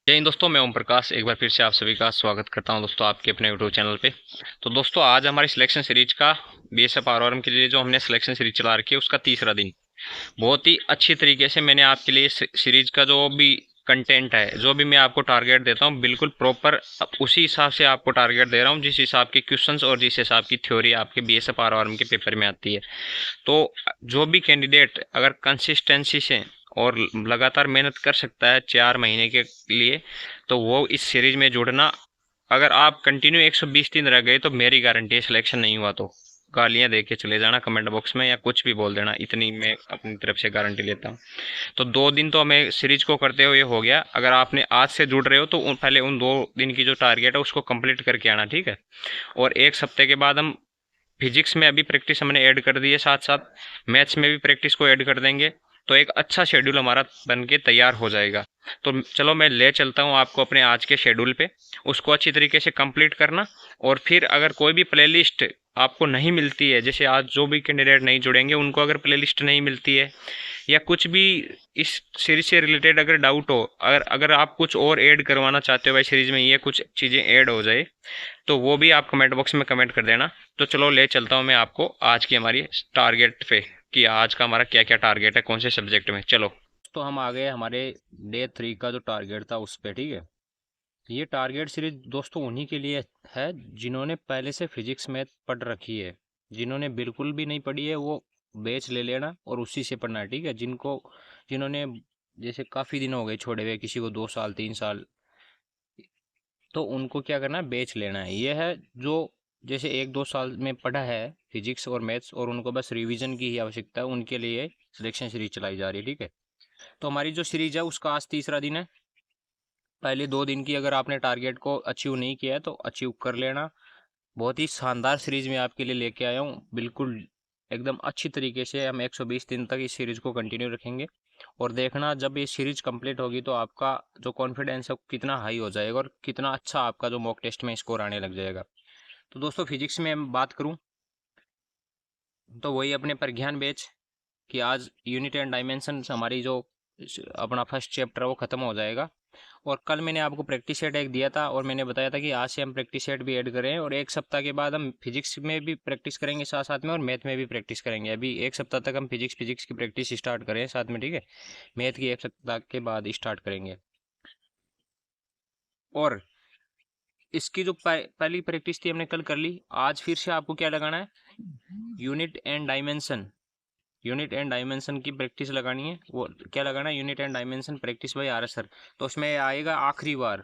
जय हिंद दोस्तों, मैं ओम प्रकाश एक बार फिर से आप सभी का स्वागत करता हूं दोस्तों आपके अपने यूट्यूब चैनल पे। तो दोस्तों आज हमारी सिलेक्शन सीरीज का बीएसएफ आरओआरएम के लिए जो हमने सिलेक्शन सीरीज चला रखी है उसका तीसरा दिन। बहुत ही अच्छी तरीके से मैंने आपके लिए सीरीज का जो भी कंटेंट है, जो भी मैं आपको टारगेट देता हूँ, बिल्कुल प्रॉपर उसी हिसाब से आपको टारगेट दे रहा हूँ जिस हिसाब के क्वेश्चंस और जिस हिसाब की थ्योरी आपके बीएसएफ आरओआरएम के पेपर में आती है। तो जो भी कैंडिडेट अगर कंसिस्टेंसी से और लगातार मेहनत कर सकता है 4 महीने के लिए, तो वो इस सीरीज में जुड़ना। अगर आप कंटिन्यू 120 दिन रह गए तो मेरी गारंटी है सिलेक्शन नहीं हुआ तो गालियां दे के चले जाना कमेंट बॉक्स में या कुछ भी बोल देना, इतनी मैं अपनी तरफ से गारंटी लेता हूँ। तो 2 दिन तो हमें सीरीज को करते हुए हो गया। अगर आपने आज से जुड़ रहे हो तो पहले उन 2 दिन की जो टारगेट है उसको कंप्लीट करके आना, ठीक है। और एक हफ्ते के बाद हम फिजिक्स में अभी प्रैक्टिस हमने ऐड कर दी है, साथ साथ मैथ्स में भी प्रैक्टिस को ऐड कर देंगे। तो एक अच्छा शेड्यूल हमारा बन के तैयार हो जाएगा। तो चलो मैं ले चलता हूँ आपको अपने आज के शेड्यूल पे, उसको अच्छी तरीके से कंप्लीट करना। और फिर अगर कोई भी प्लेलिस्ट आपको नहीं मिलती है, जैसे आज जो भी कैंडिडेट नहीं जुड़ेंगे उनको अगर प्लेलिस्ट नहीं मिलती है या कुछ भी इस सीरीज से रिलेटेड अगर डाउट हो, अगर अगर आप कुछ और ऐड करवाना चाहते हो भाई सीरीज में, ये कुछ चीज़ें ऐड हो जाए, तो वो भी आप कमेंट बॉक्स में कमेंट कर देना। तो चलो ले चलता हूँ मैं आपको आज की हमारी टारगेट पे कि आज का हमारा क्या क्या टारगेट है कौन से सब्जेक्ट में। चलो तो हम आ गए हमारे डे 3 का जो टारगेट था उस पर, ठीक है। ये टारगेट सीरीज दोस्तों उन्हीं के लिए है जिन्होंने पहले से फिजिक्स मैथ पढ़ रखी है। जिन्होंने बिल्कुल भी नहीं पढ़ी है वो बैच ले लेना और उसी से पढ़ना है, ठीक है। जिन्होंने जैसे काफ़ी दिन हो गए छोड़े हुए, किसी को 2 साल 3 साल, तो उनको क्या करना है, बेच लेना है। ये है जो जैसे 1-2 साल में पढ़ा है फिजिक्स और मैथ्स और उनको बस रिवीजन की ही आवश्यकता है, उनके लिए सिलेक्शन सीरीज चलाई जा रही है, ठीक है। तो हमारी जो सीरीज है उसका आज तीसरा दिन है। पहले 2 दिन की अगर आपने टारगेट को अचीव नहीं किया है तो अचीव कर लेना। बहुत ही शानदार सीरीज में आपके लिए लेके आया हूँ, बिल्कुल एकदम अच्छी तरीके से हम 120 दिन तक इस सीरीज को कंटिन्यू रखेंगे। और देखना जब ये सीरीज कंप्लीट होगी तो आपका जो कॉन्फिडेंस है कितना हाई हो जाएगा और कितना अच्छा आपका जो मॉक टेस्ट में स्कोर आने लग जाएगा। तो दोस्तों फिजिक्स में मैं बात करूं तो वही अपने प्रज्ञान बैच कि आज यूनिट एंड डायमेंशन हमारी जो अपना फर्स्ट चैप्टर है वो खत्म हो जाएगा। और कल मैंने आपको प्रैक्टिस सेट एक दिया था और मैंने बताया था कि आज से हम प्रैक्टिस सेट भी ऐड करें और एक सप्ताह के बाद हम फिजिक्स में भी प्रैक्टिस करेंगे साथ साथ में और मैथ में भी प्रैक्टिस करेंगे। अभी एक सप्ताह तक हम फिजिक्स की प्रैक्टिस स्टार्ट करें साथ में, ठीक है। मैथ की एक सप्ताह के बाद स्टार्ट करेंगे। और इसकी जो पहली प्रैक्टिस थी हमने कल कर ली। आज फिर से आपको क्या लगाना है, unit and dimension. Unit and dimension की प्रैक्टिस लगानी है। वो क्या लगाना है, unit and dimension practice by R S sir. तो उसमें आएगा आखिरी बार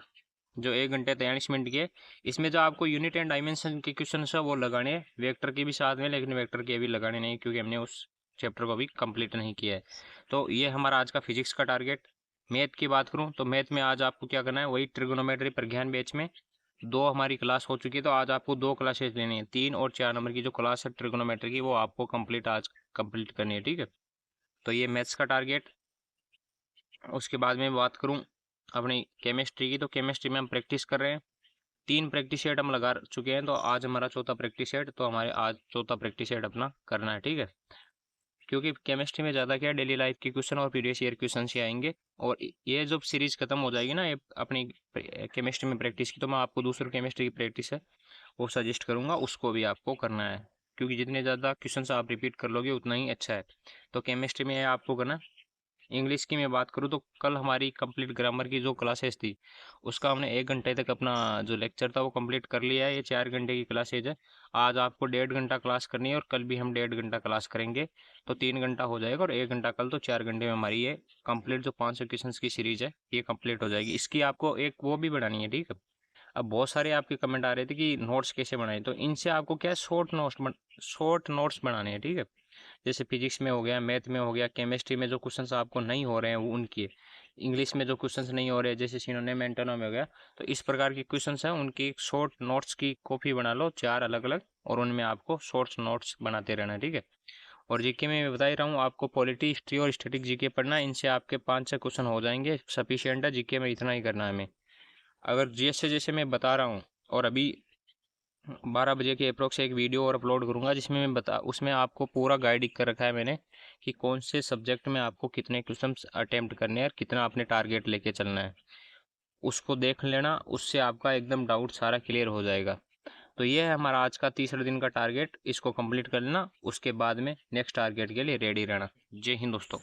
जो 1 घंटे 43 मिनट की है। इसमें जो आपको यूनिट एंड डायमेंशन के क्वेश्चन है वो लगाने हैं, वेक्टर के भी साथ में, लेकिन वेक्टर के अभी लगाने नहीं क्योंकि हमने उस चैप्टर को अभी कंप्लीट नहीं किया है। तो ये हमारा आज का फिजिक्स का टारगेट। मैथ की बात करूँ तो मैथ में आज आपको क्या करना है, वही ट्रिगोनोमेट्री प्रज्ञान बैच में 2 हमारी क्लास हो चुकी है, तो आज आपको 2 क्लासेस लेनी है। 3 और 4 नंबर की जो क्लास है ट्रिगोनोमेट्री की वो आपको कंप्लीट आज कंप्लीट करनी है, ठीक है। तो ये मैथ्स का टारगेट। उसके बाद में बात करूं अपनी केमिस्ट्री की, तो केमिस्ट्री में हम प्रैक्टिस कर रहे हैं। 3 प्रैक्टिस सेट हम लगा चुके हैं, तो आज हमारा चौथा प्रैक्टिस सेट, तो हमारे आज चौथा प्रैक्टिस सेट अपना करना है, ठीक है। क्योंकि केमिस्ट्री में ज़्यादा क्या डेली लाइफ के क्वेश्चन और प्रीवियस ईयर क्वेश्चन ही आएंगे। और ये जब सीरीज खत्म हो जाएगी ना ये अपनी केमिस्ट्री में प्रैक्टिस की, तो मैं आपको दूसरी केमिस्ट्री की प्रैक्टिस है वो सजेस्ट करूंगा, उसको भी आपको करना है। क्योंकि जितने ज़्यादा क्वेश्चन आप रिपीट कर लोगे उतना ही अच्छा है। तो केमिस्ट्री में आपको करना। इंग्लिश की मैं बात करूँ तो कल हमारी कंप्लीट ग्रामर की जो क्लासेस थी उसका हमने 1 घंटे तक अपना जो लेक्चर था वो कंप्लीट कर लिया है। ये 4 घंटे की क्लासेज है। आज आपको 1.5 घंटा क्लास करनी है और कल भी हम 1.5 घंटा क्लास करेंगे, तो 3 घंटा हो जाएगा और 1 घंटा कल, तो 4 घंटे में हमारी ये कंप्लीट जो 500 क्वेश्चन की सीरीज है ये कंप्लीट हो जाएगी। इसकी आपको एक वो भी बनानी है, ठीक है। अब बहुत सारे आपके कमेंट आ रहे थे कि नोट्स कैसे बनाए, तो इनसे आपको क्या है, शॉर्ट नोट्स बनाने हैं, ठीक है। जैसे फिजिक्स में हो गया, मैथ में हो गया, केमिस्ट्री में जो क्वेश्चंस आपको नहीं हो रहे हैं वो उनकी, इंग्लिश में जो क्वेश्चंस नहीं हो रहे जैसे सिनोनिम एंटोनिम हो गया, तो इस प्रकार के क्वेश्चंस हैं उनकी शॉर्ट नोट्स की कॉपी बना लो 4 अलग अलग, और उनमें आपको शॉर्ट नोट्स बनाते रहना, ठीक है। और जीके में मैं बता ही रहा हूँ आपको, पॉलिटी हिस्ट्री और स्टैटिक जीके पढ़ना, इनसे आपके 5-6 क्वेश्चन हो जाएंगे, सफिशियंट है। जीके में इतना ही करना है हमें। अगर जैसे जैसे मैं बता रहा हूँ, और अभी 12 बजे के अप्रोक्स एक वीडियो और अपलोड करूंगा जिसमें उसमें आपको पूरा गाइड कर रखा है मैंने कि कौन से सब्जेक्ट में आपको कितने क्वेश्चन अटेम्प्ट करने हैं और कितना आपने टारगेट लेके चलना है। उसको देख लेना, उससे आपका एकदम डाउट सारा क्लियर हो जाएगा। तो ये है हमारा आज का तीसरे दिन का टारगेट, इसको कंप्लीट कर लेना, उसके बाद में नेक्स्ट टारगेट के लिए रेडी रहना। जय हिंद दोस्तों।